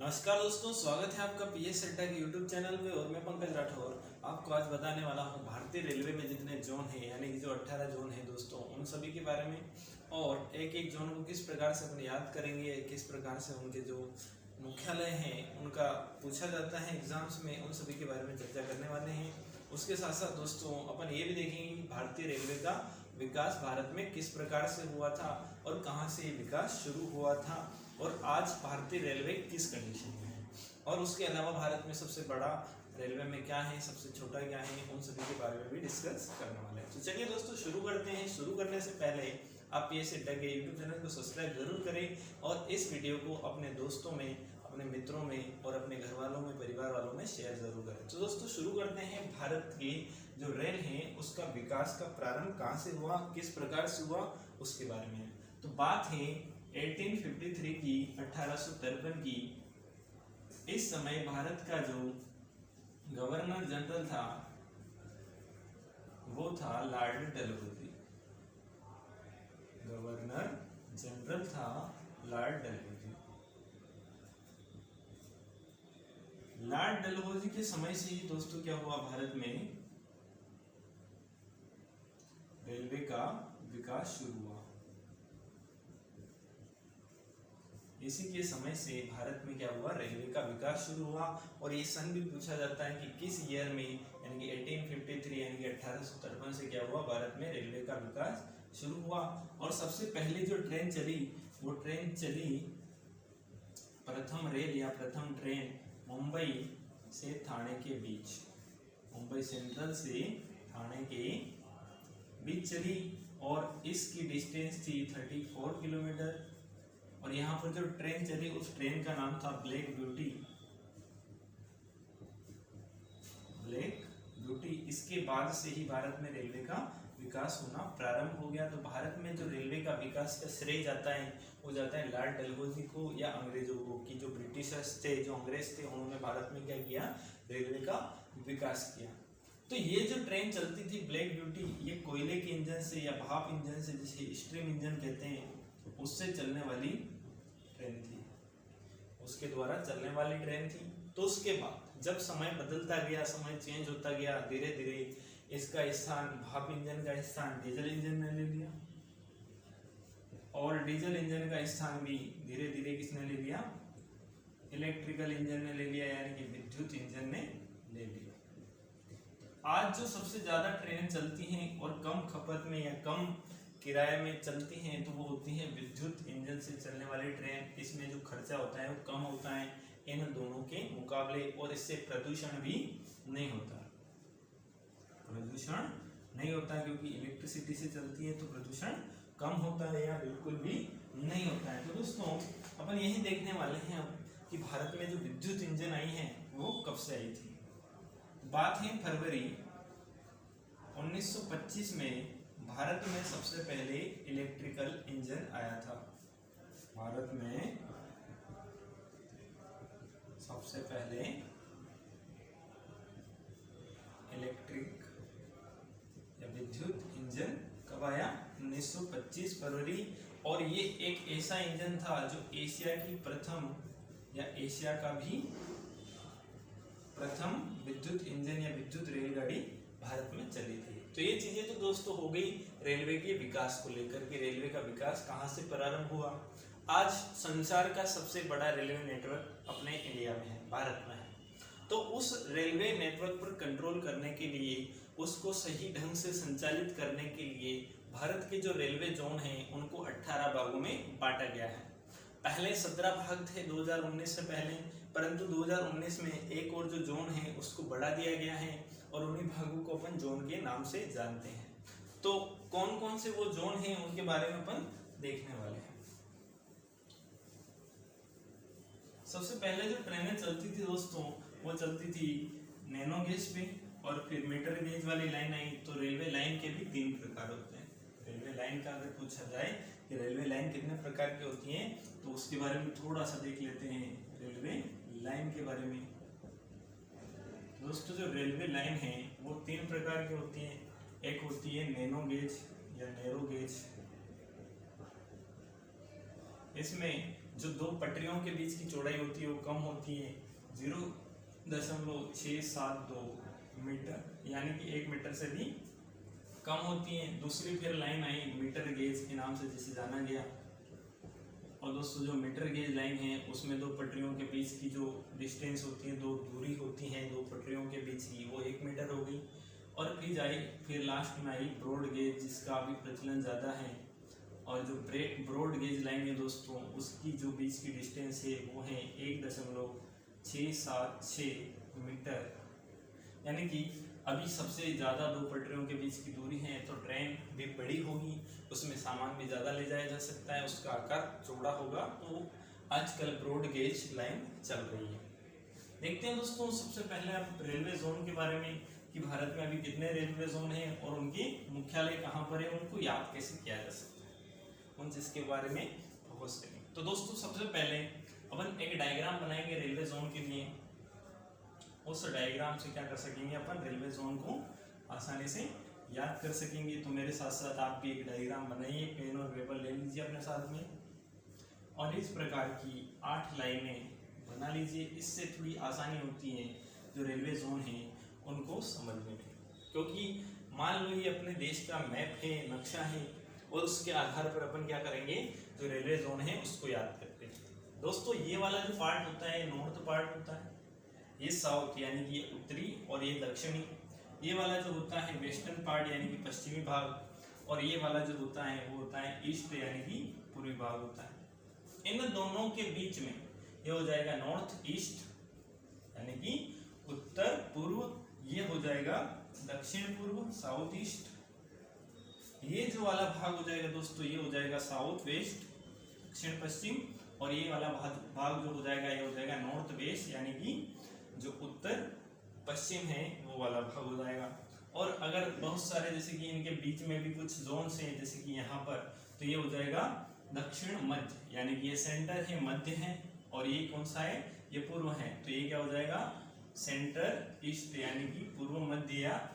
नमस्कार दोस्तों, स्वागत है आपका पीएस अड्डा के यूट्यूब चैनल में। और मैं पंकज राठौर आपको आज बताने वाला हूं भारतीय रेलवे में जितने जोन हैं, यानी कि जो 18 जोन हैं दोस्तों, उन सभी के बारे में। और एक एक जोन को किस प्रकार से अपन याद करेंगे, किस प्रकार से उनके जो मुख्यालय हैं उनका पूछा जाता है एग्जाम्स में, उन सभी के बारे में चर्चा करने वाले हैं। उसके साथ साथ दोस्तों अपन ये भी देखेंगे कि भारतीय रेलवे का विकास भारत में किस प्रकार से हुआ था और कहाँ से ये विकास शुरू हुआ था और आज भारतीय रेलवे किस कंडीशन में है। और उसके अलावा भारत में सबसे बड़ा रेलवे में क्या है, सबसे छोटा क्या है, उन सभी के बारे में भी डिस्कस करने वाले हैं। तो चलिए दोस्तों शुरू करते हैं। शुरू करने से पहले आप पीएस अड्डा के यूट्यूब चैनल को सब्सक्राइब जरूर करें और इस वीडियो को अपने दोस्तों में, अपने मित्रों में और अपने घर वालों में, परिवार वालों में शेयर जरूर करें। तो दोस्तों शुरू करते हैं। भारत की जो रेल है उसका विकास का प्रारंभ कहाँ से हुआ, किस प्रकार से हुआ, उसके बारे में। तो बात है 1853 की, 1853 की। इस समय भारत का जो गवर्नर जनरल था वो था लॉर्ड डलहौजी। गवर्नर जनरल था लॉर्ड डलहौजी। लॉर्ड डलहौजी के समय से ही दोस्तों क्या हुआ, भारत में रेलवे का विकास शुरू हुआ। इसी के समय से भारत में क्या हुआ, रेलवे का विकास शुरू हुआ। और ये सन भी पूछा जाता है कि किस ईयर में, यानी कि 1853 यानी कि 1853 से क्या हुआ, भारत में रेलवे का विकास शुरू हुआ। और सबसे पहले जो ट्रेन चली वो ट्रेन चली, प्रथम रेल या प्रथम ट्रेन मुंबई से ठाणे के बीच, मुंबई सेंट्रल से ठाणे के बीच चली। और इसकी डिस्टेंस थी 34 किलोमीटर। और यहाँ पर जो ट्रेन चली उस ट्रेन का नाम था ब्लैक ब्यूटी। Black beauty. इसके बाद से ही भारत में रेलवे का विकास होना प्रारंभ हो गया। तो भारत में जो रेलवे का विकास का श्रेय जाता है वो जाता है लॉर्ड डलहौजी को या अंग्रेजों को, कि जो ब्रिटिशर्स थे, जो अंग्रेज थे, उन्होंने भारत में क्या किया, रेलवे का विकास किया। तो ये जो ट्रेन चलती थी ब्लैक ब्यूटी, ये कोयले के इंजन से या भाप इंजन से, जिसे स्टीम इंजन कहते हैं, उससे चलने वाली ट्रेन थी, उसके द्वारा चलने वाली ट्रेन थी। तो उसके बाद जब समय बदलता गया, समय चेंज होता गया, धीरे धीरे इसका स्थान, भाप इंजन का स्थान डीजल इंजन ने ले लिया। और डीजल इंजन का स्थान भी धीरे धीरे किसने ले लिया, इलेक्ट्रिकल इंजन ने ले लिया, यानी कि विद्युत इंजन ने ले लिया। आज जो सबसे ज्यादा ट्रेन चलती हैं और कम खपत में या कम किराए में चलती हैं तो वो होती हैं विद्युत इंजन से चलने वाली ट्रेन। इसमें जो खर्चा होता है वो कम होता है इन दोनों के मुकाबले, और इससे प्रदूषण भी नहीं होता। प्रदूषण नहीं होता क्योंकि इलेक्ट्रिसिटी से चलती है, तो प्रदूषण कम होता है या बिल्कुल भी नहीं होता है। तो दोस्तों अपन यही देखने वाले हैं अब कि भारत में जो विद्युत इंजन आई है वो कब से आई थी। बात है फरवरी 1925 में भारत में सबसे पहले इलेक्ट्रिकल इंजन आया था। भारत में सबसे पहले इलेक्ट्रिक या विद्युत इंजन कब आया, 1925 फरवरी। और ये एक ऐसा इंजन था जो एशिया की प्रथम या एशिया का भी प्रथम विद्युत इंजन या विद्युत रेलगाड़ी भारत में चली थी। तो ये चीजें तो दोस्तों हो गई रेलवे के विकास को लेकर के। रेलवे का विकास कहाँ से प्रारंभ हुआ। आज संसार का सबसे बड़ा रेलवे नेटवर्क अपने इंडिया में है, भारत में है। तो उस रेलवे नेटवर्क पर कंट्रोल करने के लिए, उसको सही ढंग से संचालित करने के लिए भारत के जो रेलवे जोन हैं उनको 18 भागों में बांटा गया है। पहले 17 भाग थे 2019 से पहले, परंतु 2019 में एक और जो जोन है उसको बढ़ा दिया गया है और उन्हीं भागों को अपन जोन के नाम से जानते हैं। तो कौन कौन से वो जोन हैं उनके बारे में अपन देखने वाले हैं। सबसे पहले जो ट्रेनें चलती थी दोस्तों वो चलती थी नैनो गेज पे, और फिर मीटर गेज वाली लाइन आई। तो रेलवे लाइन के भी 3 प्रकार होते हैं। रेलवे लाइन का अगर पूछा जाए कि रेलवे लाइन कितने प्रकार की होती है तो उसके बारे में थोड़ा सा देख लेते हैं। रेलवे लाइन के बारे में दोस्तों, जो रेलवे लाइन है वो 3 प्रकार की होती है। एक होती है नैनो गेज या नैरो गेज, इसमें जो दो पटरियों के बीच की चौड़ाई होती है वो कम होती है 0.672 मीटर, यानी कि 1 मीटर से भी कम होती है। दूसरी फिर लाइन आई मीटर गेज के नाम से जिसे जाना गया। और दोस्तों जो मीटर गेज लाइन है उसमें दो पटरियों के बीच की जो डिस्टेंस होती है, दो दूरी होती है दो पटरियों के बीच की, वो 1 मीटर हो गई। और फिर लास्ट में आई ब्रॉड गेज, जिसका अभी प्रचलन ज़्यादा है। और जो ब्रॉड गेज लाइन है दोस्तों, उसकी जो बीच की डिस्टेंस है वो है 1.676 मीटर, यानी कि अभी सबसे ज़्यादा दो पटरियों के बीच की दूरी है तो ट्रेन भी बड़ी होगी, उसमें सामान भी ज़्यादा ले जाया जा सकता है, उसका आकार चौड़ा होगा। तो आजकल ब्रॉड गेज लाइन चल रही है। देखते हैं दोस्तों सबसे पहले आप रेलवे जोन के बारे में कि भारत में अभी कितने रेलवे जोन हैं और उनके मुख्यालय कहाँ पर है, उनको याद कैसे किया जा सकता है, उन जिसके बारे में फोकस करेंगे। तो दोस्तों सबसे पहले अपन एक डायग्राम बनाएंगे रेलवे जोन के लिए। उस डायग्राम से क्या कर सकेंगे अपन, रेलवे जोन को आसानी से याद कर सकेंगे। तो मेरे साथ साथ आप भी एक डायग्राम बनाइए, पेन और पेपर ले लीजिए अपने साथ में और इस प्रकार की 8 लाइनें बना लीजिए। इससे थोड़ी आसानी होती है जो रेलवे जोन है उनको समझने में, क्योंकि मान लो ये अपने देश का मैप है, नक्शा है, और उसके आधार पर अपन क्या करेंगे, जो रेलवे जोन है उसको याद करते हैं। दोस्तों ये वाला जो पार्ट होता है नॉर्थ पार्ट होता है, ये साउथ यानी कि ये उत्तरी और ये दक्षिणी। ये वाला जो होता है वेस्टर्न पार्ट यानी कि पश्चिमी भाग, और ये वाला जो होता है वो होता है ईस्ट यानी कि पूर्वी भाग होता है। इन दोनों के बीच में ये हो जाएगा नॉर्थ ईस्ट यानी कि उत्तर पूर्व, ये हो जाएगा दक्षिण पूर्व साउथ ईस्ट। ये जो वाला भाग हो जाएगा दोस्तों ये हो जाएगा साउथ वेस्ट दक्षिण पश्चिम, और ये वाला भाग जो हो जाएगा ये हो जाएगा नॉर्थ वेस्ट यानी कि जो उत्तर पश्चिम है वो वाला भाग हो जाएगा। और अगर बहुत सारे जैसे कि इनके बीच में भी कुछ जोन्स हैं जैसे कि यहाँ पर, तो ये हो जाएगा दक्षिण मध्य यानी कि ये सेंटर है मध्य है, और ये कौन सा है, ये पूर्व है, तो ये क्या हो जाएगा सेंटर ईस्ट यानी कि पूर्व मध्य या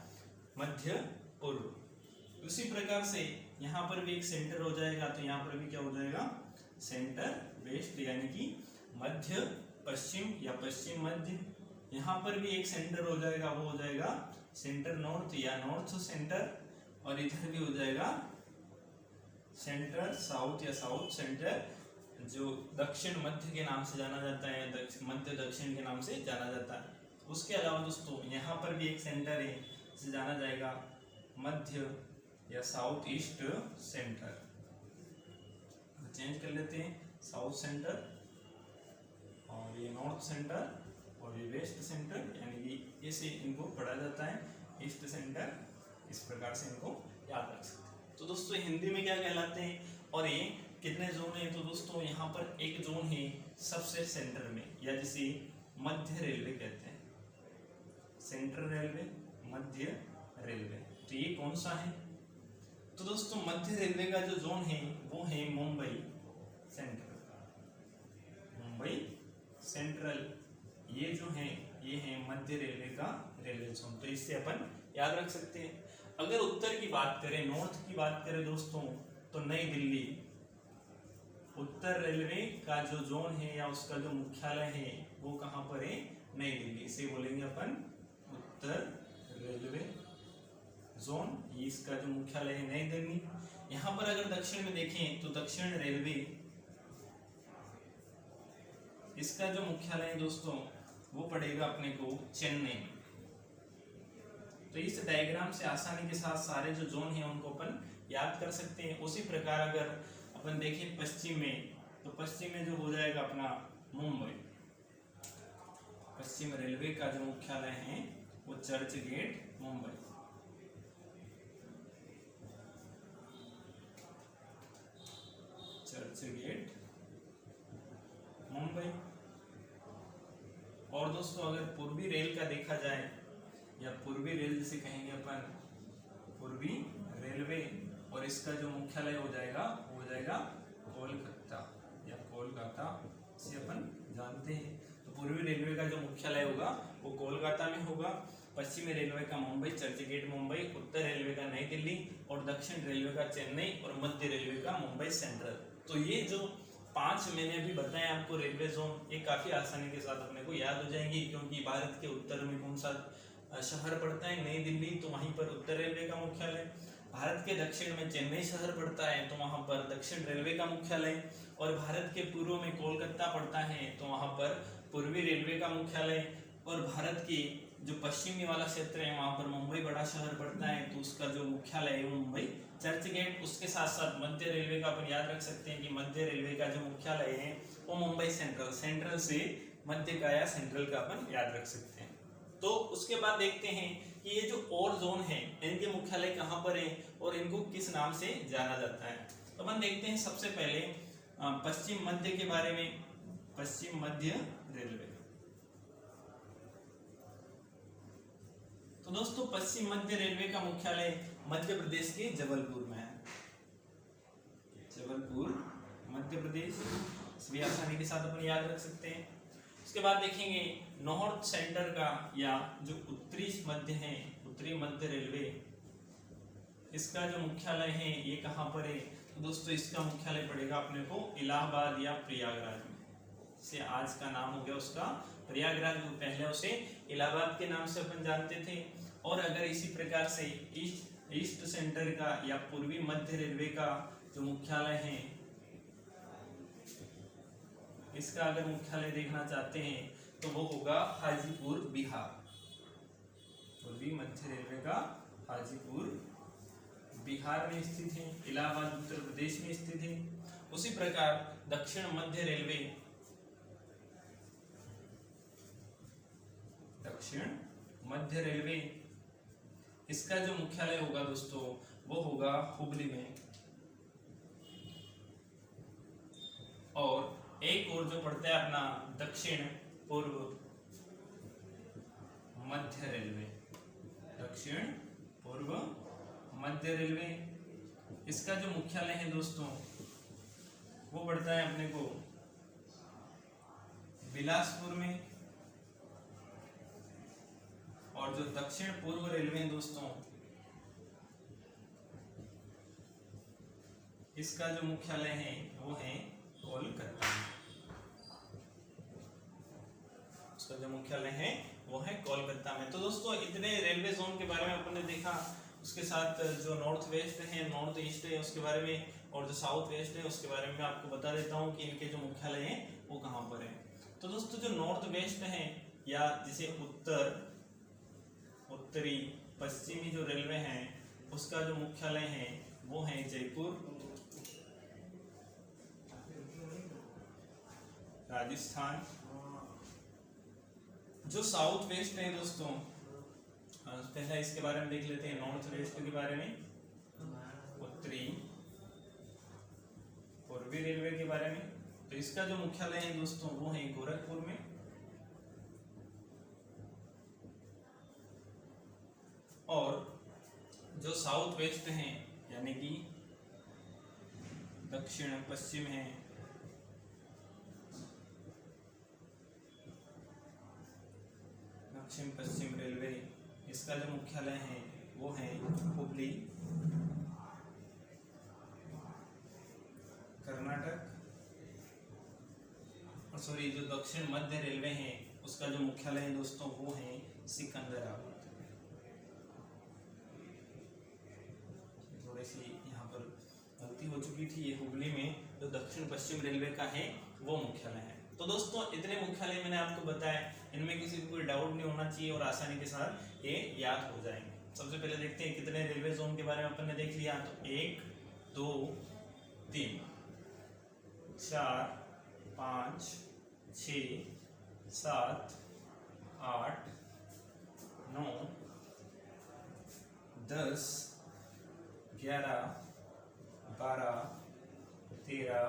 मध्य पूर्व। उसी प्रकार से यहाँ पर भी एक सेंटर हो जाएगा, तो यहाँ पर भी क्या हो जाएगा सेंटर वेस्ट यानी कि मध्य पश्चिम या पश्चिम मध्य। यहाँ पर भी एक सेंटर हो जाएगा, वो हो जाएगा सेंटर नॉर्थ या नॉर्थ सेंटर, और इधर भी हो जाएगा सेंटर साउथ या साउथ सेंटर, जो दक्षिण मध्य के नाम से जाना जाता है, मध्य दक्षिण के नाम से जाना जाता है। उसके अलावा दोस्तों यहाँ पर भी एक सेंटर है जिसे जाना जाएगा मध्य या साउथ ईस्ट सेंटर। चेंज कर लेते हैं, साउथ सेंटर और ये नॉर्थ सेंटर और ये वेस्ट सेंटर, यानी कि ऐसे इनको पढ़ा जाता है ईस्ट सेंटर। इस प्रकार से इनको याद रख सकते हैं। तो दोस्तों हिंदी में क्या कहलाते हैं और ये कितने जोन है, तो दोस्तों यहाँ पर एक जोन है सबसे सेंटर में, या जिसे मध्य रेलवे कहते हैं, सेंट्रल रेलवे मध्य रेलवे। तो ये कौन सा है, तो दोस्तों मध्य रेलवे का जो जोन है वो है मुंबई सेंट्रल, मुंबई सेंट्रल। ये जो है ये है मध्य रेलवे का रेलवे जोन, तो इससे अपन याद रख सकते हैं। अगर उत्तर की बात करें, नॉर्थ की बात करें दोस्तों, तो नई दिल्ली उत्तर रेलवे का जो जोन है या उसका जो मुख्यालय है वो कहाँ पर है, नई दिल्ली। इसे बोलेंगे अपन उत्तर रेलवे जोन, ये इसका जो मुख्यालय है नई दिल्ली। यहाँ पर अगर दक्षिण में देखें तो दक्षिण रेलवे, इसका जो मुख्यालय है दोस्तों वो पड़ेगा अपने को चेन्नई। तो इस डायग्राम से आसानी के साथ सारे जो जोन है उनको अपन याद कर सकते हैं। उसी प्रकार अगर अपन देखें पश्चिम में, तो पश्चिम में जो हो जाएगा अपना मुंबई, पश्चिम रेलवे का जो मुख्यालय है वो चर्च गेट मुंबई। चर्च गेट मुंबई। और दोस्तों अगर पूर्वी रेल का देखा जाए, या पूर्वी रेल जिसे कहेंगे अपन पूर्वी रेलवे, और इसका जो मुख्यालय हो जाएगा वो हो जाएगा कोलकाता या कोलकाता, इसे अपन जानते हैं। तो पूर्वी रेलवे का जो मुख्यालय होगा वो कोलकाता में होगा, पश्चिमी रेलवे का मुंबई चर्च गेट मुंबई, उत्तर रेलवे का नई दिल्ली, और दक्षिण रेलवे का चेन्नई, और मध्य रेलवे का मुंबई सेंट्रल। तो ये जो 5 मैंने अभी बताए आपको रेलवे जोन, ये काफी आसानी के साथ अपने को याद हो जाएंगे, क्योंकि भारत के उत्तर में कौन सा शहर पड़ता है, नई दिल्ली, तो वहीं पर उत्तर रेलवे का मुख्यालय। भारत के दक्षिण में चेन्नई शहर पड़ता है, तो वहां पर दक्षिण रेलवे का मुख्यालय। और भारत के पूर्व में कोलकाता पड़ता है, तो वहां पर पूर्वी रेलवे का मुख्यालय। और भारत की जो पश्चिमी वाला क्षेत्र है वहां पर मुंबई बड़ा शहर पड़ता है, तो उसका जो मुख्यालय है वो मुंबई चर्च गेट। उसके साथ साथ मध्य रेलवे का अपन याद रख सकते हैं कि मध्य रेलवे का जो मुख्यालय है वो मुंबई सेंट्रल, सेंट्रल से मध्य का या सेंट्रल का अपन याद रख सकते हैं। तो उसके बाद देखते हैं कि ये जो और जोन है इनके मुख्यालय कहाँ पर है और इनको किस नाम से जाना जाता है। तो अपन देखते हैं सबसे पहले पश्चिम मध्य के बारे में। पश्चिम मध्य रेलवे, तो दोस्तों पश्चिम मध्य रेलवे का मुख्यालय मध्य प्रदेश के जबलपुर में है। जबलपुर मध्य प्रदेश, सभी आसानी के साथ अपन याद रख सकते हैं। उसके बाद देखेंगे नॉर्थ सेंटर का या जो उत्तरी मध्य है, उत्तरी मध्य रेलवे, इसका जो मुख्यालय है ये कहाँ पर है। तो दोस्तों इसका मुख्यालय पड़ेगा अपने को इलाहाबाद या प्रयागराज में। से आज का नाम हो गया उसका प्रयागराज, पहले उसे इलाहाबाद के नाम से अपन जानते थे। और अगर इसी प्रकार से ईस्ट सेंटर का या पूर्वी मध्य रेलवे का जो मुख्यालय है, इसका अगर मुख्यालय देखना चाहते हैं तो वो होगा हाजीपुर, बिहार। पूर्वी मध्य रेलवे का हाजीपुर बिहार में स्थित है, इलाहाबाद उत्तर प्रदेश में स्थित है। उसी प्रकार दक्षिण मध्य रेलवे, दक्षिण मध्य रेलवे, इसका जो मुख्यालय होगा दोस्तों वो होगा हुबली में। और एक और जो पड़ता है अपना दक्षिण पूर्व मध्य रेलवे, दक्षिण पूर्व मध्य रेलवे, इसका जो मुख्यालय है दोस्तों वो पड़ता है अपने को बिलासपुर में। और जो दक्षिण पूर्व रेलवे है दोस्तों, इसका जो मुख्यालय है वो है कोलकाता। इसका जो मुख्यालय है वो है कोलकाता में। तो दोस्तों इतने रेलवे जोन के बारे में अपन ने देखा। उसके साथ जो नॉर्थ वेस्ट है, नॉर्थ ईस्ट है उसके बारे में, और जो साउथ वेस्ट है उसके बारे में आपको बता देता हूँ कि इनके जो मुख्यालय है वो कहाँ पर है। तो दोस्तों जो नॉर्थ वेस्ट है या जिसे उत्तरी पश्चिमी जो रेलवे है उसका जो मुख्यालय है वो है जयपुर, राजस्थान। जो साउथ वेस्ट है दोस्तों, पहले इसके बारे में देख लेते हैं, नॉर्थ वेस्ट के बारे में, उत्तरी पूर्वी रेलवे के बारे में। तो इसका जो मुख्यालय है दोस्तों वो है गोरखपुर में। और जो साउथ वेस्ट है यानी कि दक्षिण पश्चिम है, दक्षिण पश्चिम रेलवे, इसका जो मुख्यालय है वो है हुबली, कर्नाटक। और सॉरी जो दक्षिण मध्य रेलवे है उसका जो मुख्यालय है दोस्तों वो है सिकंदराबाद। थोड़ी सी यहाँ पर गलती हो चुकी थी, ये हुबली में जो दक्षिण पश्चिम रेलवे का है वो मुख्यालय है। तो दोस्तों इतने मुख्यालय मैंने आपको बताया, इनमें किसी को कोई डाउट नहीं होना चाहिए और आसानी के साथ ये याद हो जाएंगे। सबसे पहले देखते हैं कितने रेलवे जोन के बारे में अपन ने देख लिया। तो 1 2 3 4 5 6 7 8 9 10 11 12 13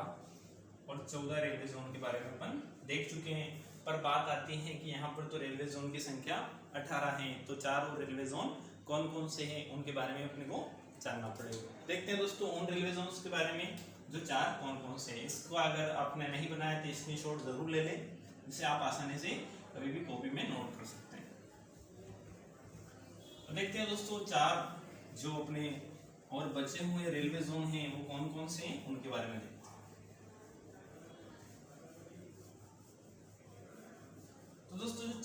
और 14 रेलवे जोन के बारे में अपन देख चुके हैं। पर बात आती है कि यहाँ पर तो रेलवे जोन की संख्या 18 है, तो 4 और रेलवे जोन कौन कौन से हैं उनके बारे में अपने को जानना पड़ेगा। देखते हैं दोस्तों उन रेलवे जोन के बारे में जो 4 कौन कौन से हैं। इसको अगर आपने नहीं बनाया तो स्क्रीनशॉट जरूर ले लें, जिसे आप आसानी से कभी भी कॉपी में नोट कर सकते हैं। तो देखते हैं दोस्तों 4 जो अपने और बचे हुए रेलवे जोन हैं वो कौन कौन से हैं उनके बारे में देखते हैं।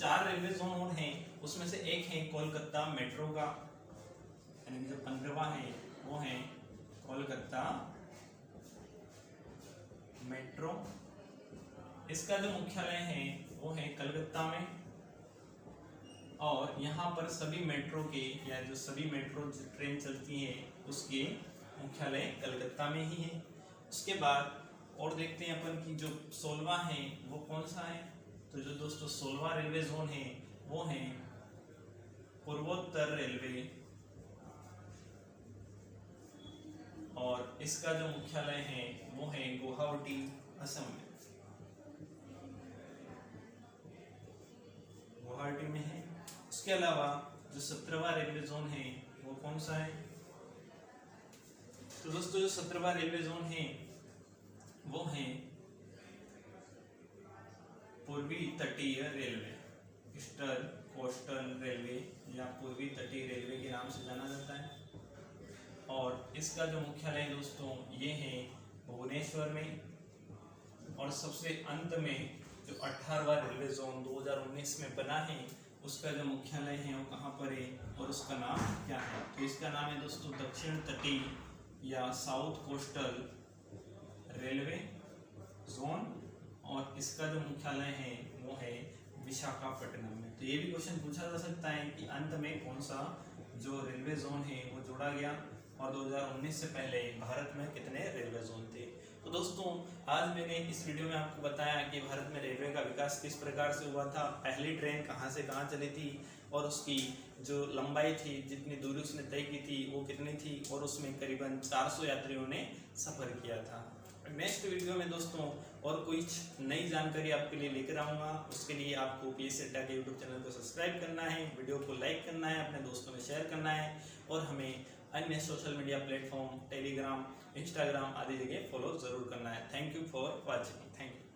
4 रेलवे जोन और हैं, उसमें से एक है कोलकाता मेट्रो का, यानी जो 15वां है वो है कोलकाता मेट्रो। इसका जो मुख्यालय है वो है कलकत्ता में, और यहाँ पर सभी मेट्रो के या जो सभी मेट्रो ट्रेन चलती है उसके मुख्यालय कलकत्ता में ही है। उसके बाद और देखते हैं अपन की जो 16वां है वो कौन सा है। तो जो दोस्तों 16वां रेलवे जोन है वो है पूर्वोत्तर रेलवे, और इसका जो मुख्यालय है वो है गुवाहाटी असम में, गुवाहाटी में है। उसके अलावा जो 17वां रेलवे जोन है वो कौन सा है। तो दोस्तों जो 17वां रेलवे जोन है वो है पूर्वी तटीय रेलवे, ईस्टर्न कोस्टल रेलवे या पूर्वी तटीय रेलवे के नाम से जाना जाता है। और इसका जो मुख्यालय दोस्तों ये है भुवनेश्वर में। और सबसे अंत में जो 18वां रेलवे जोन 2019 में बना है उसका जो मुख्यालय है वो कहाँ पर है और उसका नाम क्या है। तो इसका नाम है दोस्तों दक्षिण तटीय या साउथ कोस्टल रेलवे जोन, और इसका जो मुख्यालय है वो है विशाखापट्टनम में। तो ये भी क्वेश्चन पूछा जा सकता है कि अंत में कौन सा जो रेलवे जोन है वो जोड़ा गया, और 2019 से पहले भारत में कितने रेलवे जोन थे। तो दोस्तों आज मैंने इस वीडियो में आपको बताया कि भारत में रेलवे का विकास किस प्रकार से हुआ था, पहली ट्रेन कहाँ से कहाँ चली थी, और उसकी जो लंबाई थी, जितनी दूरी उसने तय की थी वो कितनी थी, और उसमें करीबन 400 यात्रियों ने सफ़र किया था। नेक्स्ट वीडियो में दोस्तों और कुछ नई जानकारी आपके लिए लेकर आऊँगा। उसके लिए आपको पीएस अड्डा के यूट्यूब चैनल को सब्सक्राइब करना है, वीडियो को लाइक करना है, अपने दोस्तों में शेयर करना है, और हमें अन्य social media platform Telegram, Instagram आदि जगह फॉलो जरूर करना है। Thank you for watching. Thank you.